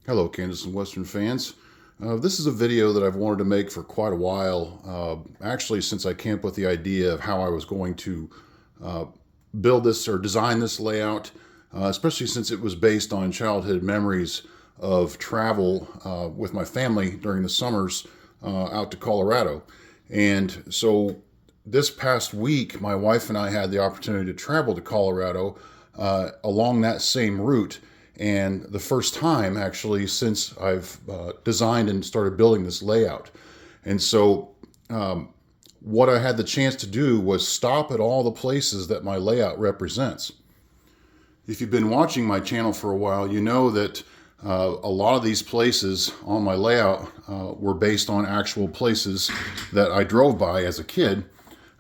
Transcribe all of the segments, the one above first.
Hello, Kansas and Western fans. This is a video that I've wanted to make for quite a while, actually since I came up with the idea of how I was going to uh, build this or design this layout, especially since it was based on childhood memories of travel with my family during the summers out to Colorado. And so this past week, my wife and I had the opportunity to travel to Colorado along that same route. And the first time actually since I've designed and started building this layout. And so what I had the chance to do was stop at all the places that my layout represents. If you've been watching my channel for a while, you know that a lot of these places on my layout were based on actual places that I drove by as a kid,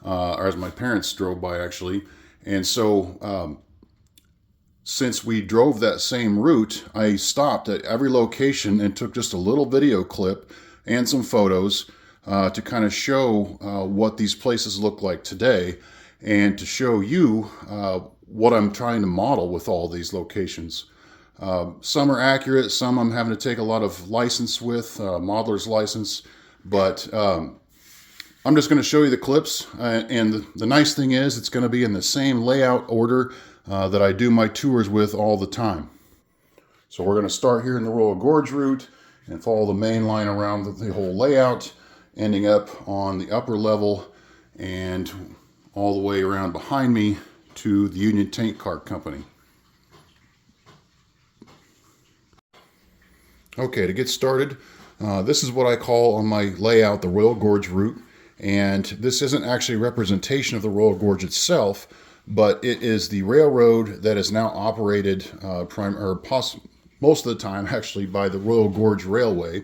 or as my parents drove by actually. And so since we drove that same route, I stopped at every location and took just a little video clip and some photos to kind of show what these places look like today, and to show you what I'm trying to model with all these locations. Some are accurate, some I'm having to take a lot of license with, modeler's license, but I'm just going to show you the clips, and the nice thing is it's going to be in the same layout order that I do my tours with all the time. So we're going to start here in the Royal Gorge route and follow the main line around the whole layout, ending up on the upper level and all the way around behind me to the Union Tank Car Company. Okay, to get started, this is what I call on my layout the Royal Gorge route, and this isn't actually a representation of the Royal Gorge itself, but it is the railroad that is now operated most of the time actually by the Royal Gorge Railway,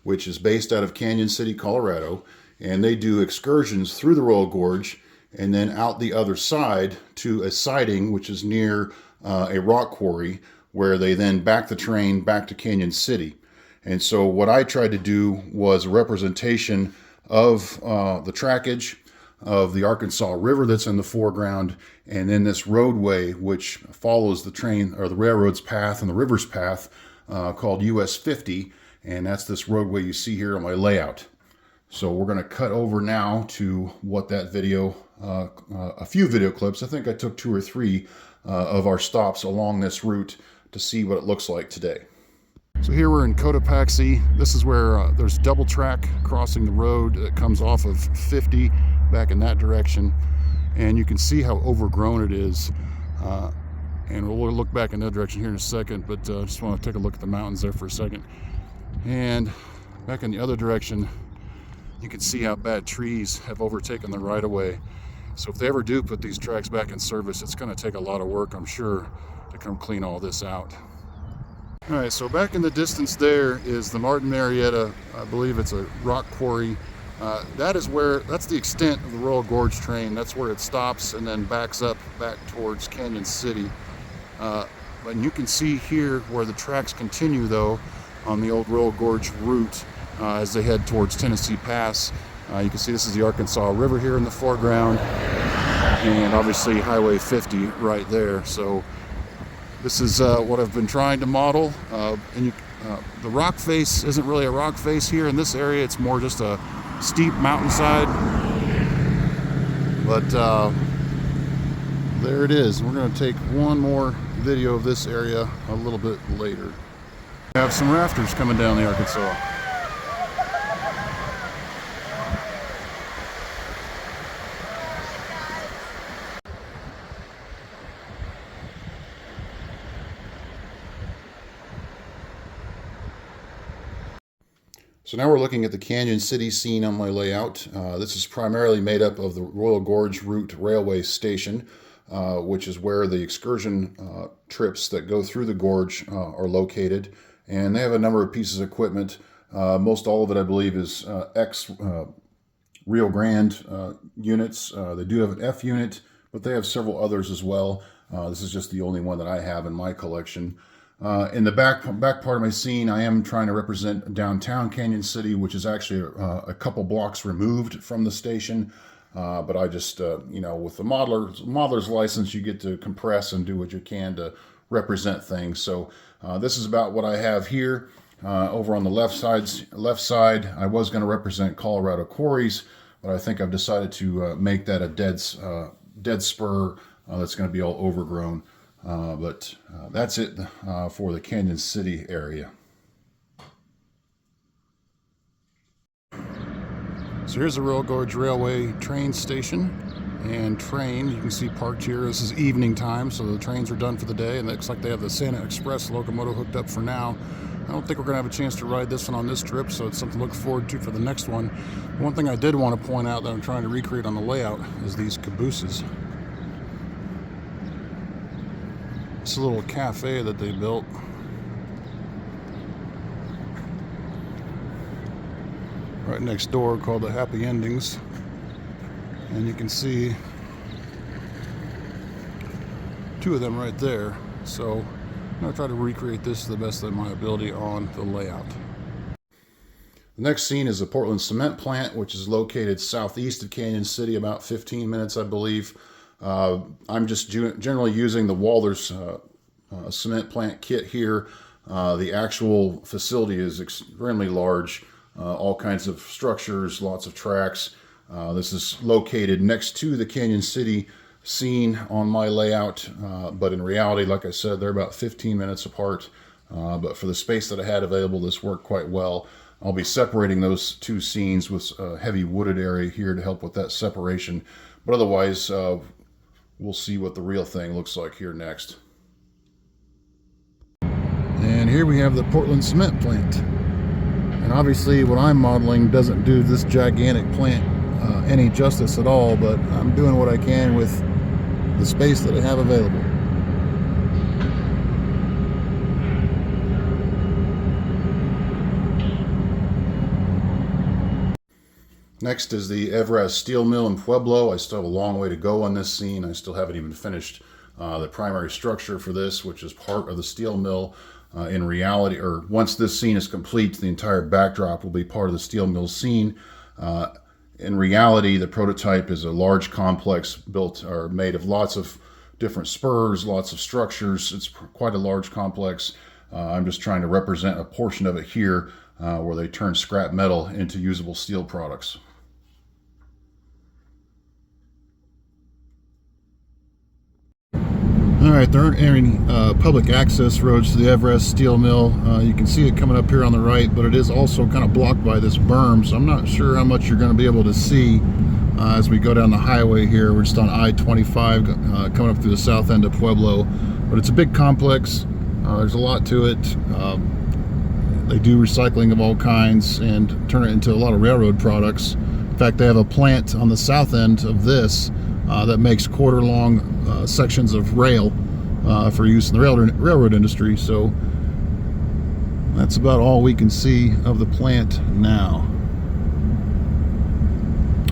which is based out of Canyon City, Colorado, and they do excursions through the Royal Gorge and then out the other side to a siding which is near a rock quarry, where they then back the train back to Canyon City. And so what I tried to do was a representation of the trackage of the Arkansas River that's in the foreground, and then this roadway which follows the train or the railroad's path and the river's path called US 50, and that's this roadway you see here on my layout. So we're going to cut over now to what that video, a few video clips, I think I took 2 or 3 of our stops along this route to see what it looks like today. So here we're in Cotopaxi. This is where there's double track crossing the road that comes off of 50 back in that direction, and you can see how overgrown it is, and we'll look back in that direction here in a second, but just want to take a look at the mountains there for a second. And back in the other direction, you can see how bad trees have overtaken the right-of-way. So if they ever do put these tracks back in service, it's going to take a lot of work, I'm sure, to come clean all this out. All right, so back in the distance there is the Martin Marietta. I believe it's a rock quarry. That's the extent of the Royal Gorge train. That's where it stops and then backs up back towards Canyon City. But you can see here where the tracks continue though on the old Royal Gorge route as they head towards Tennessee Pass. You can see this is the Arkansas River here in the foreground, and obviously Highway 50 right there. So this is what I've been trying to model. The rock face isn't really a rock face here in this area. It's more just a steep mountainside. But there it is. We're going to take one more video of this area a little bit later. We have some rafters coming down the Arkansas. So now we're looking at the Canyon City scene on my layout. This is primarily made up of the Royal Gorge Route Railway Station, which is where the excursion trips that go through the gorge are located. And they have a number of pieces of equipment. Most all of it, I believe, is Rio Grande units. They do have an F unit, but they have several others as well. This is just the only one that I have in my collection. In the back part of my scene, I am trying to represent downtown Canyon City, which is actually a couple blocks removed from the station. But I just, with the modeler's license, you get to compress and do what you can to represent things. So this is about what I have here. Over on the left side, I was going to represent Colorado Quarries, but I think I've decided to make that a dead spur that's going to be all overgrown. But that's it for the Cañon City area. So here's the Royal Gorge Railway train station and train. You can see parked here. This is evening time, so the trains are done for the day, and it looks like they have the Santa Express locomotive hooked up for now. I don't think we're going to have a chance to ride this one on this trip, so it's something to look forward to for the next one. One thing I did want to point out that I'm trying to recreate on the layout is these cabooses. It's a little cafe that they built. Right next door, called the Happy Endings. And you can see two of them right there. So I'm going to try to recreate this to the best of my ability on the layout. The next scene is the Portland Cement Plant, which is located southeast of Cañon City, about 15 minutes, I believe. I'm just generally using the Walthers cement plant kit here. The actual facility is extremely large, all kinds of structures, lots of tracks. This is located next to the Cañon City scene on my layout, but in reality, like I said, they're about 15 minutes apart. But for the space that I had available, this worked quite well. I'll be separating those two scenes with a heavy wooded area here to help with that separation. But otherwise, we'll see what the real thing looks like here next. And here we have the Portland Cement Plant. And obviously what I'm modeling doesn't do this gigantic plant any justice at all, but I'm doing what I can with the space that I have available. Next is the Evraz Steel Mill in Pueblo. I still have a long way to go on this scene. I still haven't even finished the primary structure for this, which is part of the steel mill. In reality, or once this scene is complete, the entire backdrop will be part of the steel mill scene. In reality, the prototype is a large complex built or made of lots of different spurs, lots of structures. It's quite a large complex. I'm just trying to represent a portion of it here where they turn scrap metal into usable steel products. All right, there aren't any public access roads to the Evraz Steel Mill. You can see it coming up here on the right, but it is also kind of blocked by this berm, so I'm not sure how much you're going to be able to see as we go down the highway here. We're just on I-25 coming up through the south end of Pueblo, but it's a big complex. There's a lot to it. They do recycling of all kinds and turn it into a lot of railroad products. In fact, they have a plant on the south end of this that makes quarter-long sections of rail for use in the railroad industry. So that's about all we can see of the plant now.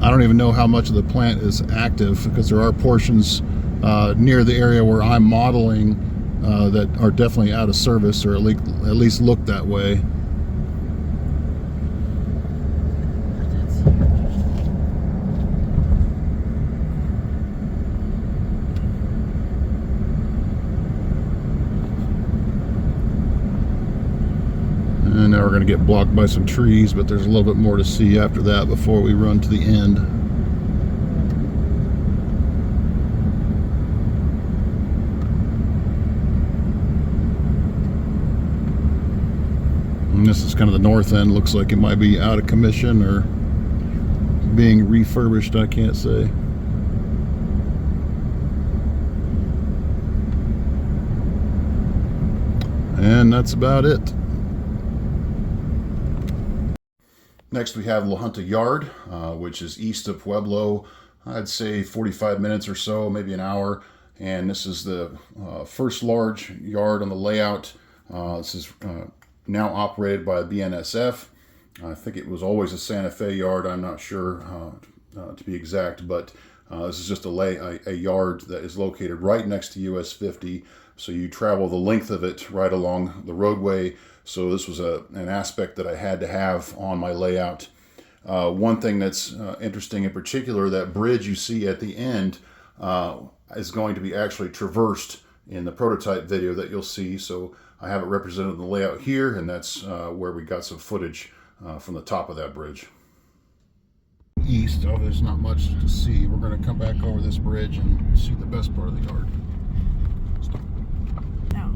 I don't even know how much of the plant is active, because there are portions near the area where I'm modeling that are definitely out of service, or at least look that way. And now we're going to get blocked by some trees, but there's a little bit more to see after that before we run to the end. And this is kind of the north end. Looks like it might be out of commission or being refurbished, I can't say. And that's about it. Next we have La Junta Yard, which is east of Pueblo. I'd say 45 minutes or so, maybe an hour. And this is the first large yard on the layout. This is now operated by BNSF. I think it was always a Santa Fe yard. I'm not sure to be exact, but this is just a yard that is located right next to US 50. So you travel the length of it right along the roadway. So this was an aspect that I had to have on my layout. One thing that's interesting in particular, that bridge you see at the end is going to be actually traversed in the prototype video that you'll see. So I have it represented in the layout here, and that's where we got some footage from the top of that bridge. East, oh, there's not much to see. We're going to come back over this bridge and see the best part of the yard. No.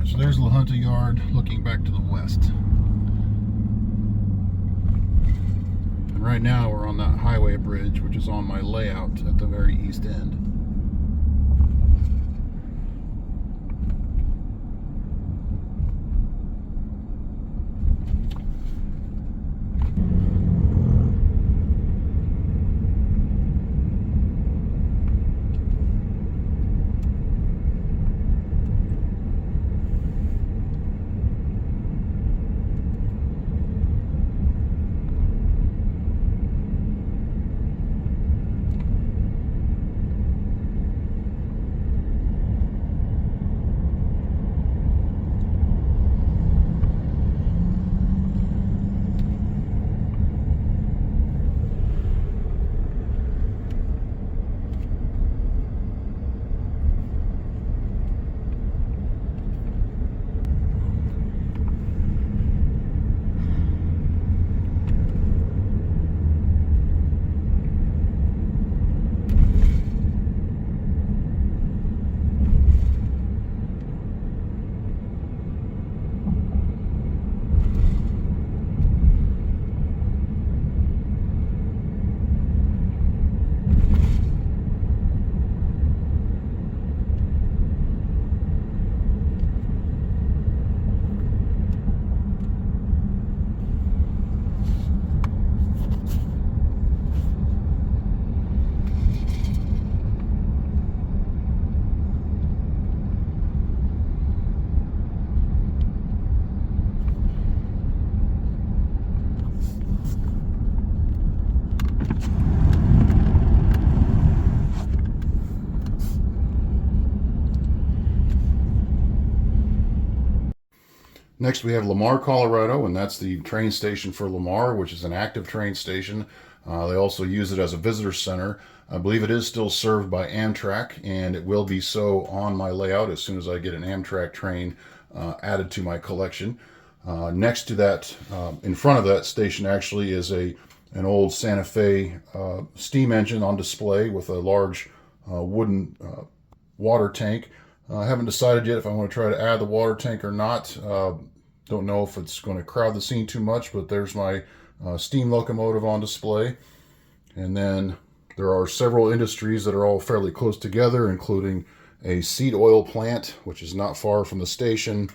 So there's La Junta Yard looking back to the west. And right now we're on that highway bridge, which is on my layout at the very east end. Next, we have Lamar, Colorado, and that's the train station for Lamar, which is an active train station. They also use it as a visitor center. I believe it is still served by Amtrak, and it will be so on my layout as soon as I get an Amtrak train added to my collection. Next to that, in front of that station actually is an old Santa Fe steam engine on display with a large wooden water tank. I haven't decided yet if I want to try to add the water tank or not. Don't know if it's going to crowd the scene too much, but there's my steam locomotive on display. And then there are several industries that are all fairly close together, including a seed oil plant, which is not far from the station,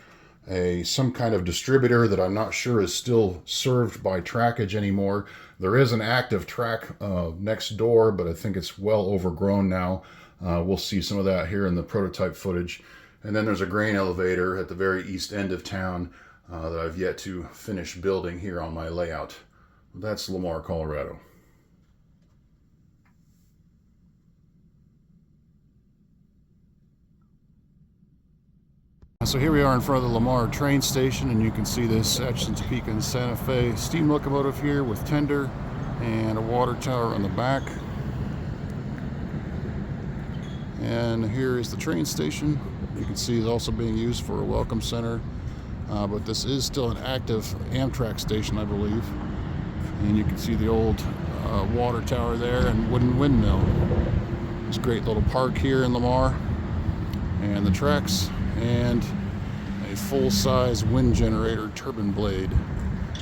some kind of distributor that I'm not sure is still served by trackage anymore. There is an active track next door, but I think it's well overgrown now. We'll see some of that here in the prototype footage. And then there's a grain elevator at the very east end of town that I've yet to finish building here on my layout. That's Lamar, Colorado. So here we are in front of the Lamar train station, and you can see this Atchison, Topeka, and Santa Fe steam locomotive here with tender and a water tower on the back. And here is the train station. You can see it's also being used for a welcome center, but this is still an active Amtrak station, I believe. And you can see the old water tower there and wooden windmill. It's a great little park here in Lamar, and the tracks, and a full-size wind generator turbine blade.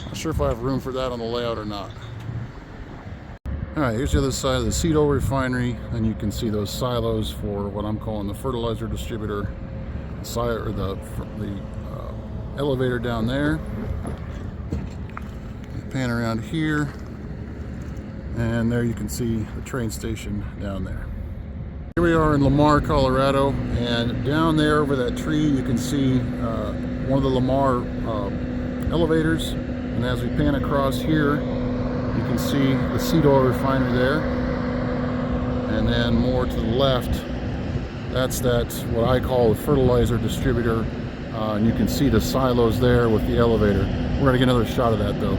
Not sure if I have room for that on the layout or not. Alright, here's the other side of the seed oil refinery, and you can see those silos for what I'm calling the fertilizer distributor. The elevator down there. Pan around here, and there you can see the train station down there. Here we are in Lamar, Colorado, and down there over that tree you can see one of the Lamar elevators, and as we pan across here you can see the seed oil refinery there, and then more to the left That's what I call a fertilizer distributor. And you can see the silos there with the elevator. We're going to get another shot of that though.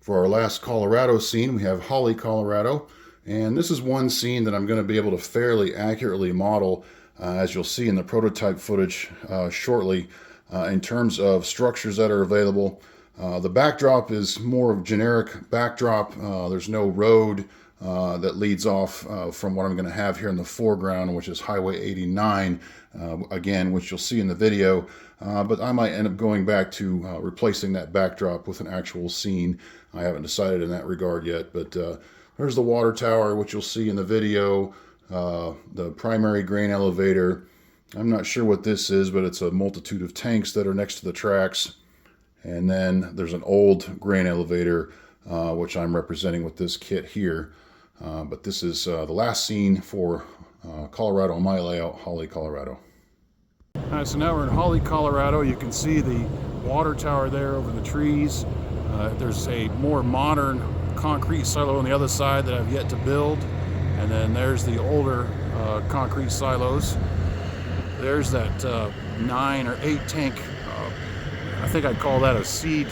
For our last Colorado scene, we have Holly, Colorado. And this is one scene that I'm going to be able to fairly accurately model, as you'll see in the prototype footage shortly, in terms of structures that are available. The backdrop is more of a generic backdrop. There's no road that leads off from what I'm going to have here in the foreground, which is Highway 89, again, which you'll see in the video. But I might end up going back to replacing that backdrop with an actual scene. I haven't decided in that regard yet, but there's the water tower, which you'll see in the video, the primary grain elevator. I'm not sure what this is, but it's a multitude of tanks that are next to the tracks. And then there's an old grain elevator, which I'm representing with this kit here. But this is the last scene for Colorado on my layout, Holly, Colorado. All right, so now we're in Holly, Colorado. You can see the water tower there over the trees. There's a more modern concrete silo on the other side that I've yet to build. And then there's the older concrete silos. There's that 9 or 8 tank, I think I'd call that a seed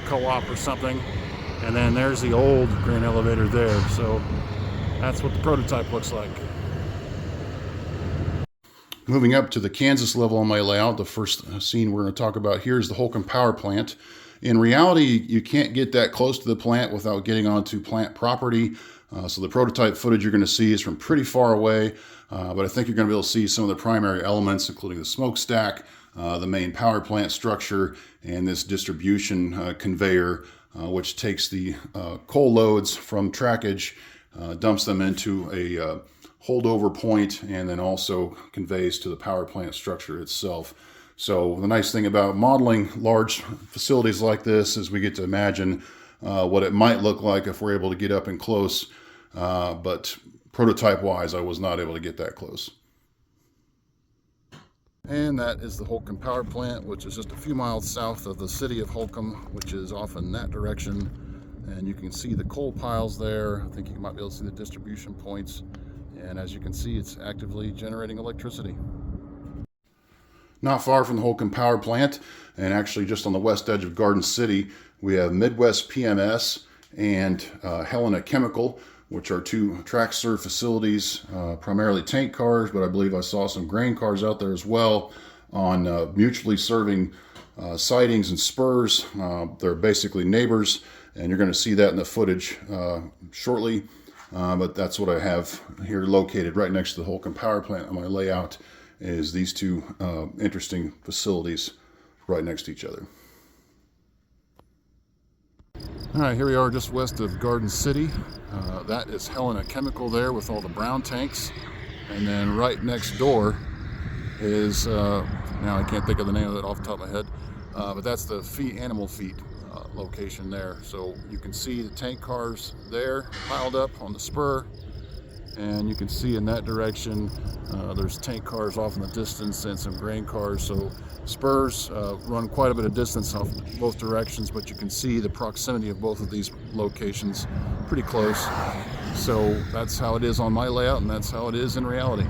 co-op or something. And then there's the old grain elevator there. So that's what the prototype looks like. Moving up to the Kansas level on my layout, the first scene we're going to talk about here is the Holcomb Power Plant. In reality, you can't get that close to the plant without getting onto plant property. So the prototype footage you're going to see is from pretty far away, but I think you're going to be able to see some of the primary elements, including the smokestack, the main power plant structure, and this distribution conveyor, which takes the coal loads from trackage, dumps them into a holdover point, and then also conveys to the power plant structure itself. So the nice thing about modeling large facilities like this is we get to imagine what it might look like if we're able to get up and close, but prototype-wise, I was not able to get that close. And that is the Holcomb Power Plant, which is just a few miles south of the city of Holcomb, which is off in that direction. And you can see the coal piles there. I think you might be able to see the distribution points. And as you can see, it's actively generating electricity. Not far from the Holcomb Power Plant, and actually just on the west edge of Garden City, we have Midwest PMS and Helena Chemical, which are two TrackServe facilities, primarily tank cars, but I believe I saw some grain cars out there as well on mutually serving sidings and spurs. They're basically neighbors, and you're going to see that in the footage shortly. But that's what I have here located right next to the Holcomb Power Plant on my layout, is these two interesting facilities right next to each other. All right, here we are just west of Garden City. That is Helena Chemical there with all the brown tanks. And then right next door is, now I can't think of the name of it off the top of my head, but that's the animal feed location there. So you can see the tank cars there piled up on the spur. And you can see in that direction, there's tank cars off in the distance and some grain cars. So spurs run quite a bit of distance off both directions, but you can see the proximity of both of these locations pretty close. So that's how it is on my layout, and that's how it is in reality.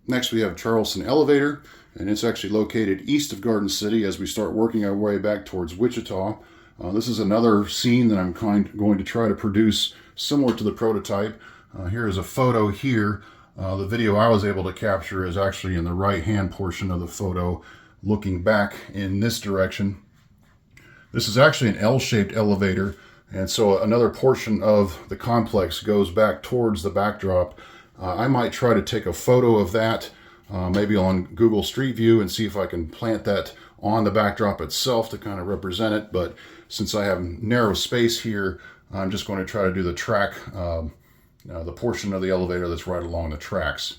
Next, we have Charleston Elevator, and it's actually located east of Garden City as we start working our way back towards Wichita. This is another scene that I'm going to try to produce similar to the prototype. Here is a photo here. The video I was able to capture is actually in the right-hand portion of the photo, looking back in this direction. This is actually an L-shaped elevator, and so another portion of the complex goes back towards the backdrop. I might try to take a photo of that, maybe on Google Street View, and see if I can plant that on the backdrop itself to kind of represent it. But since I have narrow space here, I'm just going to try to do the track, the portion of the elevator that's right along the tracks.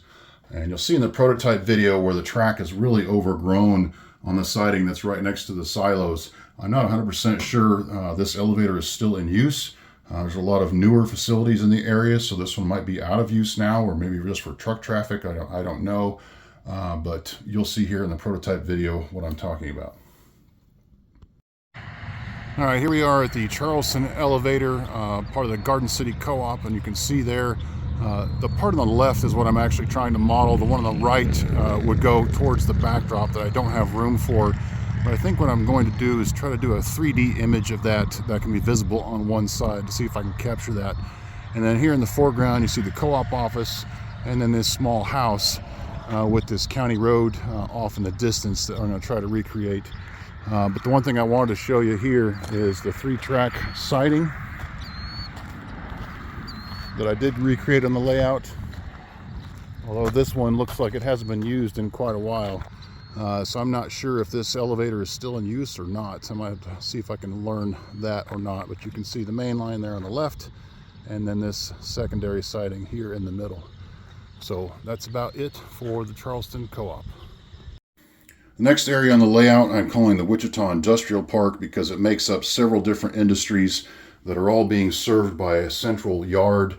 And you'll see in the prototype video where the track is really overgrown on the siding that's right next to the silos. I'm not 100% sure this elevator is still in use. There's a lot of newer facilities in the area, so this one might be out of use now, or maybe just for truck traffic. I don't know, but you'll see here in the prototype video what I'm talking about. All right, here we are at the Charleston Elevator, part of the Garden City Co-op, and you can see there The part on the left is what I'm actually trying to model. The one on the right would go towards the backdrop that I don't have room for. But I think what I'm going to do is try to do a 3D image of that can be visible on one side to see if I can capture that. And then here in the foreground, you see the co-op office and then this small house with this county road off in the distance that I'm going to try to recreate. But the one thing I wanted to show you here is the 3-track siding that I did recreate on the layout, although this one looks like it hasn't been used in quite a while, so I'm not sure if this elevator is still in use or not. So I might have to see if I can learn that or not. But you can see the main line there on the left and then this secondary siding here in the middle. So that's about it for the Charleston Co-op. The next area on the layout I'm calling the Wichita Industrial Park because it makes up several different industries that are all being served by a central yard,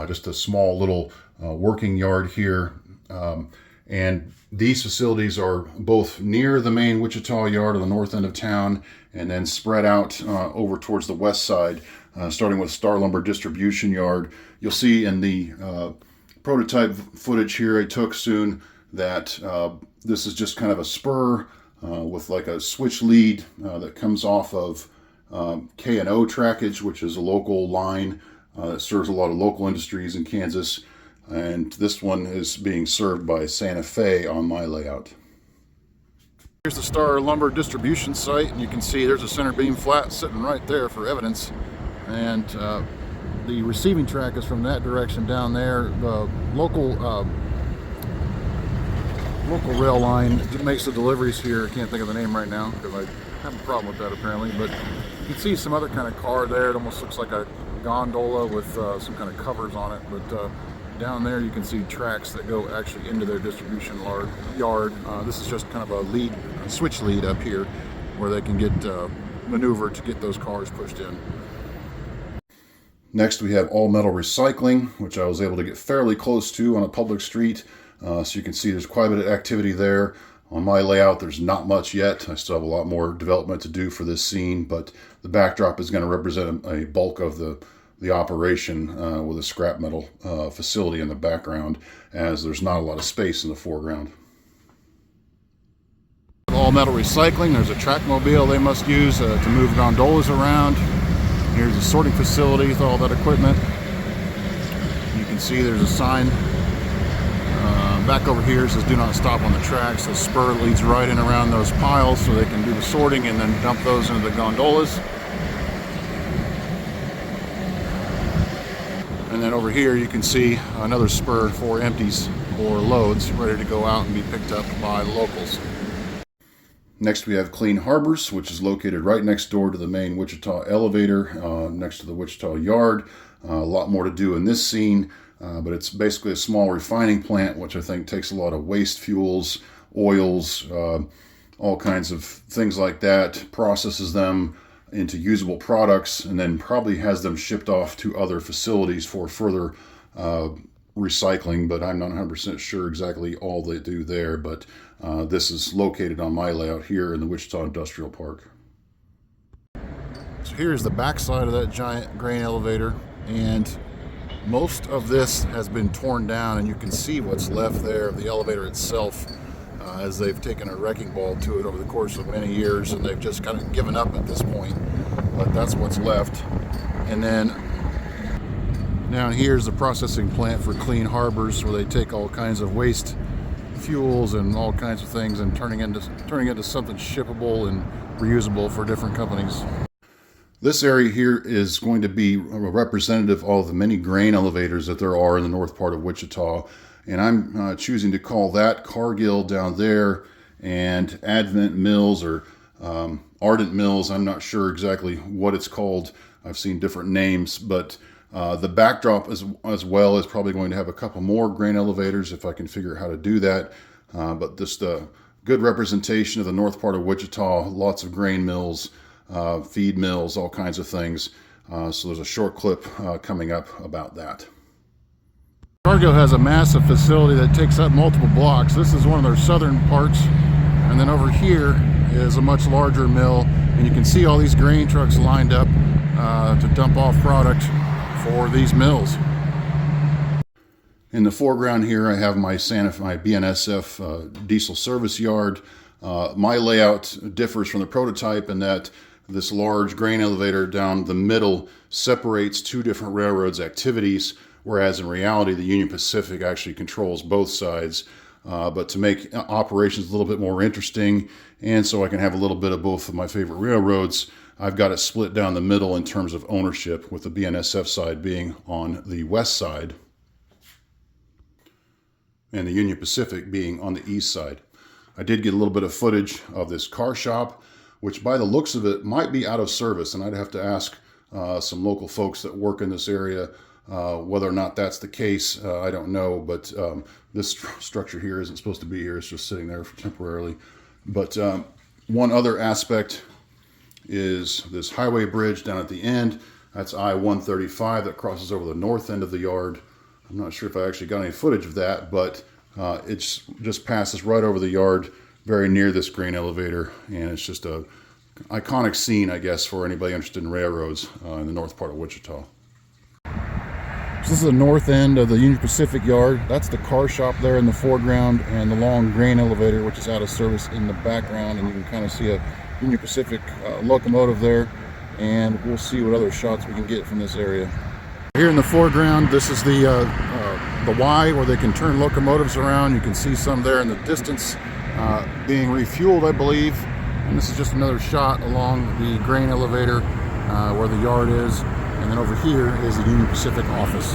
just a small little working yard here. And these facilities are both near the main Wichita yard on the north end of town and then spread out over towards the west side, starting with Star Lumber Distribution Yard. You'll see in the prototype footage here I took soon that this is just kind of a spur with like a switch lead that comes off of K&O trackage, which is a local line that serves a lot of local industries in Kansas, and this one is being served by Santa Fe on my layout. Here's the Star Lumber distribution site, and you can see there's a center beam flat sitting right there for evidence, and the receiving track is from that direction down there. The local rail line that makes the deliveries here, I can't think of the name right now because I have a problem with that apparently, but you can see some other kind of car there. It almost looks like a gondola with some kind of covers on it, but down there you can see tracks that go actually into their distribution yard. This is just kind of a switch lead up here where they can get maneuvered to get those cars pushed in. Next we have All Metal Recycling, which I was able to get fairly close to on a public street. So you can see there's quite a bit of activity there. On my layout, there's not much yet. I still have a lot more development to do for this scene, but the backdrop is going to represent a bulk of the operation with a scrap metal facility in the background, as there's not a lot of space in the foreground. All Metal Recycling, there's a track mobile they must use to move gondolas around. Here's a sorting facility with all that equipment. You can see there's a sign back over here says do not stop on the tracks. The spur leads right in around those piles so they can do the sorting and then dump those into the gondolas. And then over here you can see another spur for empties or loads ready to go out and be picked up by locals. Next we have Clean Harbors, which is located right next door to the main Wichita elevator, next to the Wichita yard. A lot more to do in this scene. But it's basically a small refining plant, which I think takes a lot of waste fuels, oils, all kinds of things like that, processes them into usable products, and then probably has them shipped off to other facilities for further recycling, but I'm not 100% sure exactly all they do there. But this is located on my layout here in the Wichita Industrial Park. So here's the backside of that giant grain elevator, and most of this has been torn down, and you can see what's left there of the elevator itself as they've taken a wrecking ball to it over the course of many years, and they've just kind of given up at this point. But that's what's left. And then down here's the processing plant for Clean Harbors, where they take all kinds of waste fuels and all kinds of things and turning into something shippable and reusable for different companies. This area here is going to be a representative of the many grain elevators that there are in the north part of Wichita. And I'm choosing to call that Cargill down there and Advent Mills or Ardent Mills. I'm not sure exactly what it's called. I've seen different names, but the backdrop as well is probably going to have a couple more grain elevators if I can figure out how to do that. But just a good representation of the north part of Wichita, lots of grain mills, feed mills, all kinds of things. So there's a short clip coming up about that. Cargill has a massive facility that takes up multiple blocks. This is one of their southern parts, and then over here is a much larger mill, and you can see all these grain trucks lined up to dump off product for these mills. In the foreground here, I have my BNSF diesel service yard. My layout differs from the prototype in that this large grain elevator down the middle separates two different railroads' activities, whereas in reality, the Union Pacific actually controls both sides. But to make operations a little bit more interesting, and so I can have a little bit of both of my favorite railroads, I've got it split down the middle in terms of ownership, with the BNSF side being on the west side and the Union Pacific being on the east side. I did get a little bit of footage of this car shop, which by the looks of it might be out of service, and I'd have to ask some local folks that work in this area whether or not that's the case. I don't know, but this structure here isn't supposed to be here. It's just sitting there temporarily. But one other aspect is this highway bridge down at the end. That's I-135 that crosses over the north end of the yard. I'm not sure if I actually got any footage of that, but it just passes right over the yard, very near this grain elevator, and it's just a iconic scene, I guess, for anybody interested in railroads in the north part of Wichita. So this is the north end of the Union Pacific yard. That's the car shop there in the foreground, and the long grain elevator, which is out of service, in the background, and you can kind of see a Union Pacific locomotive there, and we'll see what other shots we can get from this area. Here in the foreground, this is the Y where they can turn locomotives around. You can see some there in the distance being refueled, I believe. And this is just another shot along the grain elevator where the yard is. And then over here is the Union Pacific office.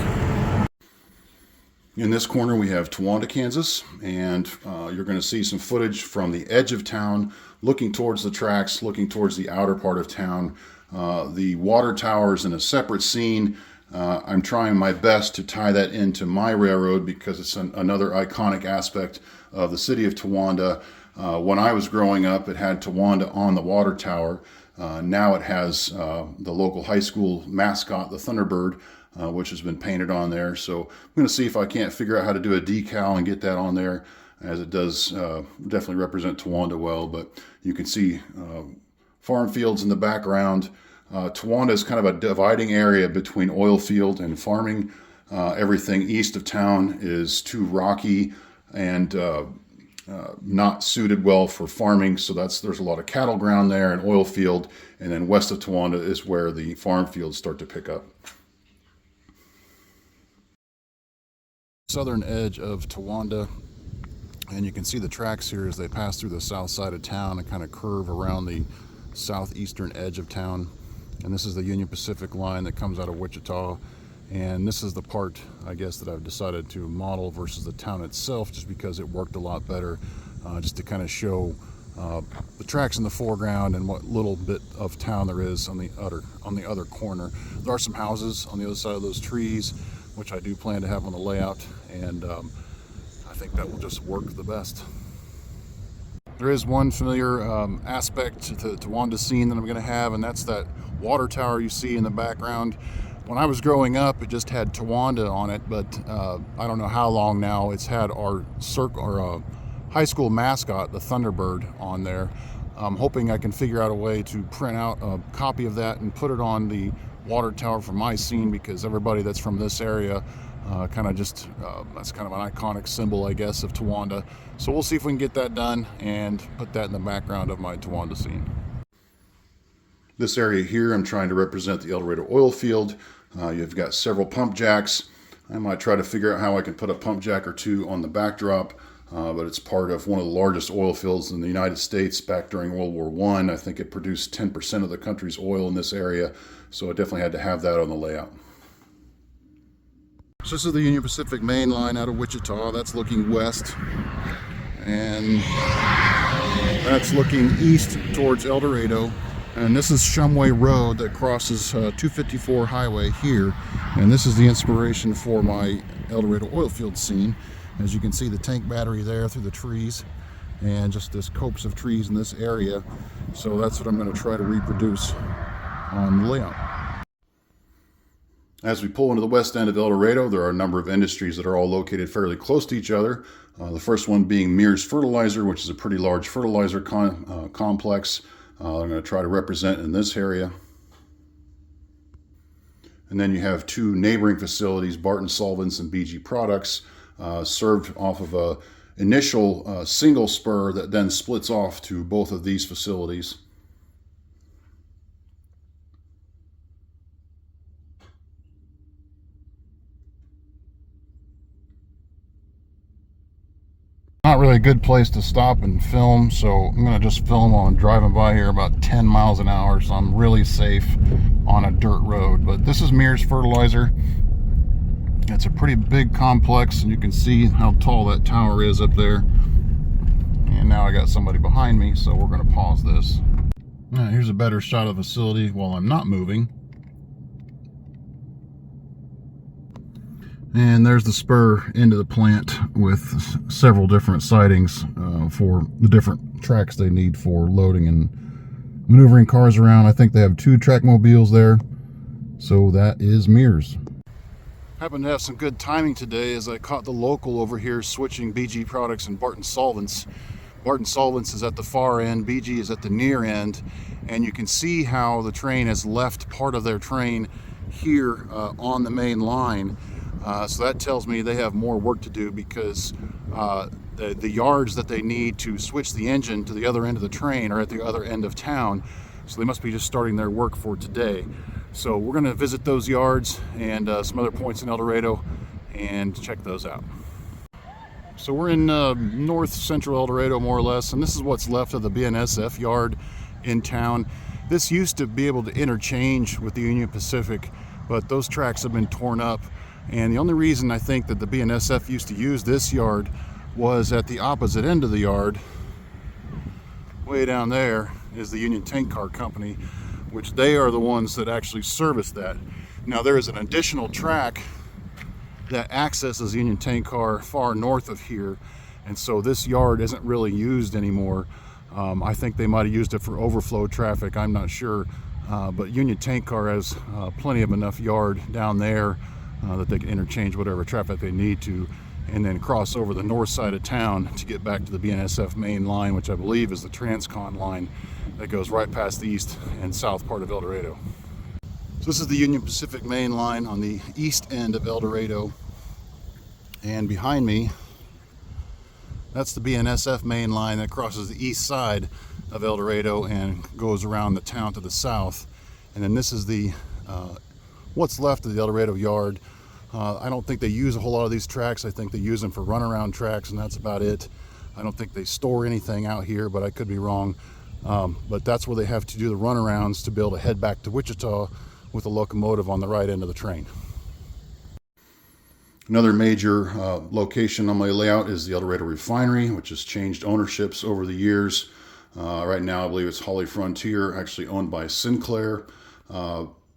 In this corner we have Towanda, Kansas, and you're going to see some footage from the edge of town, looking towards the tracks, looking towards the outer part of town. The water tower is in a separate scene. I'm trying my best to tie that into my railroad because it's another iconic aspect of the city of Towanda. When I was growing up, it had Towanda on the water tower. Now it has the local high school mascot, the Thunderbird, which has been painted on there. So I'm going to see if I can't figure out how to do a decal and get that on there, as it does definitely represent Towanda well. But you can see farm fields in the background. Towanda is kind of a dividing area between oil field and farming. Everything east of town is too rocky and not suited well for farming, so there's a lot of cattle ground there and oil field, and then west of Towanda is where the farm fields start to pick up. Southern edge of Towanda, and you can see the tracks here as they pass through the south side of town and kind of curve around the southeastern edge of town. And this is the Union Pacific line that comes out of Wichita. And this is the part, I guess, that I've decided to model versus the town itself, just because it worked a lot better, just to kind of show the tracks in the foreground and what little bit of town there is on the other corner. There are some houses on the other side of those trees, which I do plan to have on the layout, and I think that will just work the best. There is one familiar aspect to Towanda's scene that I'm going to have, and that's that water tower you see in the background. When I was growing up, it just had Towanda on it, but I don't know how long now it's had our high school mascot, the Thunderbird, on there. I'm hoping I can figure out a way to print out a copy of that and put it on the water tower for my scene, because everybody that's from this area that's kind of an iconic symbol, I guess, of Towanda. So we'll see if we can get that done and put that in the background of my Towanda scene. This area here, I'm trying to represent the El Dorado oil field. You've got several pump jacks. I might try to figure out how I can put a pump jack or two on the backdrop, but it's part of one of the largest oil fields in the United States back during World War I. I think it produced 10% of the country's oil in this area, so I definitely had to have that on the layout. So this is the Union Pacific main line out of Wichita. That's looking west, and that's looking east towards El Dorado. And this is Shumway Road that crosses 254 highway here, and this is the inspiration for my El Dorado oil field scene. As you can see, the tank battery there through the trees, and just this copse of trees in this area. So that's what I'm going to try to reproduce on the layout. As we pull into the west end of El Dorado, there are a number of industries that are all located fairly close to each other. The first one being Mears Fertilizer, which is a pretty large fertilizer complex. I'm going to try to represent in this area. And then you have two neighboring facilities, Barton Solvents and BG Products, served off of a initial single spur that then splits off to both of these facilities. Not really a good place to stop and film, so I'm going to just film while I'm driving by here about 10 miles an hour, so I'm really safe on a dirt road. But this is Mears Fertilizer. It's a pretty big complex, and you can see how tall that tower is up there. And now I got somebody behind me, so we're going to pause this. All right, here's a better shot of the facility while I'm not moving. And there's the spur into the plant with several different sidings for the different tracks they need for loading and maneuvering cars around. I think they have 2 track mobiles there. So that is Mears. Happened to have some good timing today as I caught the local over here switching BG Products and Barton Solvents. Barton Solvents is at the far end, BG is at the near end, and you can see how the train has left part of their train here on the main line. So that tells me they have more work to do, because the yards that they need to switch the engine to the other end of the train are at the other end of town. So they must be just starting their work for today. So we're going to visit those yards and some other points in El Dorado and check those out. So we're in north central El Dorado, more or less, and this is what's left of the BNSF yard in town. This used to be able to interchange with the Union Pacific, but those tracks have been torn up. And the only reason I think that the BNSF used to use this yard was at the opposite end of the yard, way down there, is the Union Tank Car Company, which they are the ones that actually service that. Now there is an additional track that accesses Union Tank Car far north of here, and so this yard isn't really used anymore. I think they might have used it for overflow traffic, I'm not sure, but Union Tank Car has plenty of enough yard down there that they can interchange whatever traffic they need to, and then cross over the north side of town to get back to the BNSF main line, which I believe is the Transcon line that goes right past the east and south part of El Dorado. So this is the Union Pacific main line on the east end of El Dorado, and behind me, that's the BNSF main line that crosses the east side of El Dorado and goes around the town to the south. And then this is the what's left of the El Dorado yard. I don't think they use a whole lot of these tracks. I think they use them for runaround tracks, and that's about it. I don't think they store anything out here, but I could be wrong. But that's where they have to do the runarounds to be able to head back to Wichita with a locomotive on the right end of the train. Another major location on my layout is the El Dorado Refinery, which has changed ownerships over the years. Right now, I believe it's HollyFrontier, actually owned by Sinclair.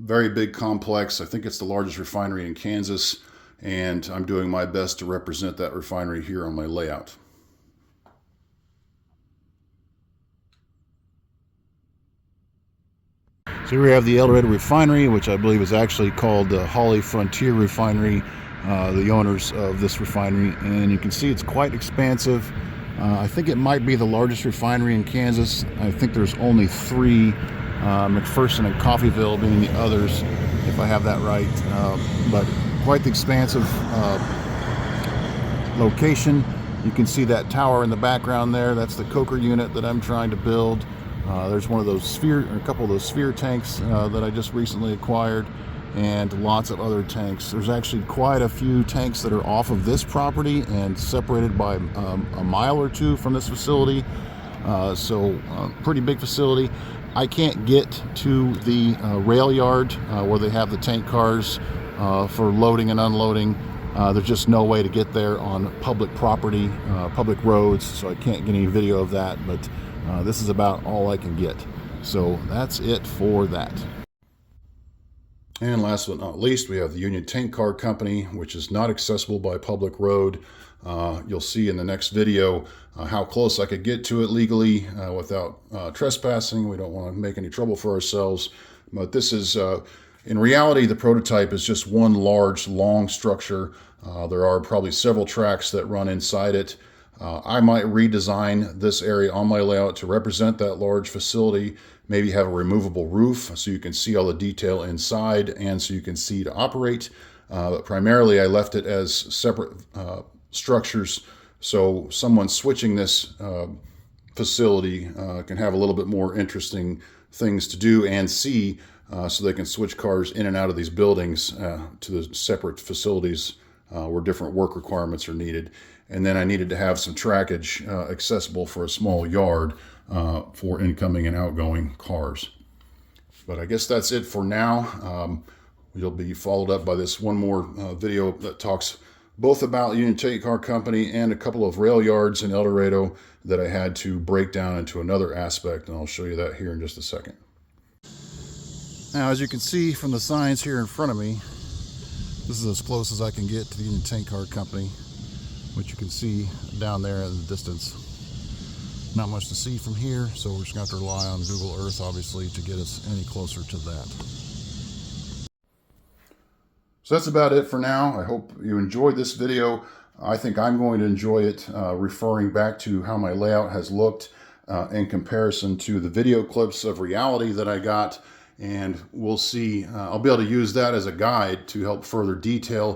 Very big complex. I think it's the largest refinery in Kansas, and I'm doing my best to represent that refinery here on my layout. So here we have the El Dorado Refinery, which I believe is actually called the HollyFrontier Refinery, the owners of this refinery, and you can see it's quite expansive. I think it might be the largest refinery in Kansas. I think there's only 3, McPherson and Coffeyville being the others, if I have that right. But quite the expansive location. You can see that tower in the background there. That's the coker unit that I'm trying to build. There's one of those sphere, or a couple of those sphere tanks that I just recently acquired, and lots of other tanks. There's actually quite a few tanks that are off of this property and separated by a mile or 2 from this facility. So pretty big facility. I can't get to the rail yard where they have the tank cars for loading and unloading. There's just no way to get there on public property, public roads, so I can't get any video of that, but this is about all I can get. So that's it for that. And last but not least, we have the Union Tank Car Company, which is not accessible by public road. You'll see in the next video how close I could get to it legally without trespassing. We don't want to make any trouble for ourselves. But this is, in reality, the prototype is just one large, long structure. There are probably several tracks that run inside it. I might redesign this area on my layout to represent that large facility maybe have a removable roof so you can see all the detail inside and so you can see to operate. But primarily I left it as separate structures so someone switching this facility can have a little bit more interesting things to do and see, so they can switch cars in and out of these buildings to the separate facilities where different work requirements are needed. And then I needed to have some trackage accessible for a small yard for incoming and outgoing cars. But I guess that's it for now. You'll be followed up by this one more video that talks both about Union Tank Car Company and a couple of rail yards in El Dorado that I had to break down into another aspect, and I'll show you that here in just a second. Now, as you can see from the signs here in front of me, this is as close as I can get to the Union Tank Car Company, which you can see down there in the distance. Not much to see from here, so we're just going to have to rely on Google Earth, obviously, to get us any closer to that. So that's about it for now. I hope you enjoyed this video. I think I'm going to enjoy it, referring back to how my layout has looked in comparison to the video clips of reality that I got. And we'll see, I'll be able to use that as a guide to help further detail